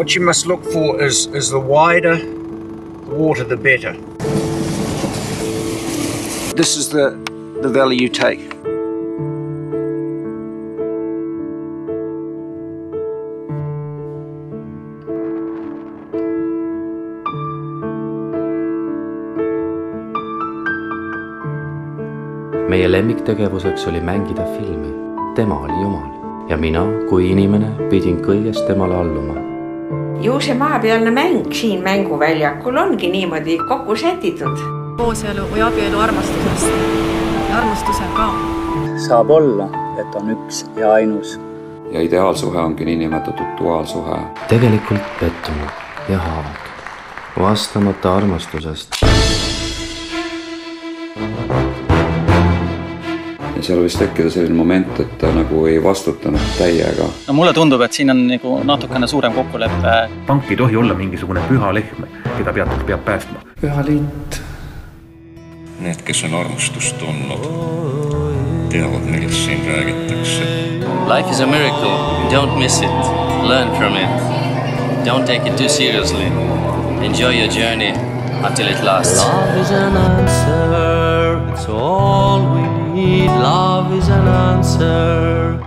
What you must look for is the wider the water, the better. This is the valley you take. Meie lemmiktegevuseks oli mängida filmi. Tema oli Jumal. Ja mina, kui inimene, pidin kõigest temale alluma. Ju see maapealne mäng siin mänguväljakul ongi niimoodi kokku sätitud. Kooselu või abielu armastusest. Ja armastusel ka. Saab olla, et on üks ja ainus. Ja ideaalsuhe ongi niinimetatud duaalsuhe. Tegelikult pettunud ja haavak. Vastamata armastusest. Ja seal võis tekkida selline moment, et ta nagu ei vastutanud täiega. No mulle tundub, et siin on nagu natukene suurem kokkuleppe. Pank ei tohi olla mingisugune püha lehm, keda peab päästma. Püha liit. Need, kes on armustust tundnud, teavad, millest siin räägitakse. Life is a miracle. Don't miss it. Learn from it. Don't take it too seriously. Enjoy your journey until it lasts. Love is an answer. It's all we need. Love is an answer.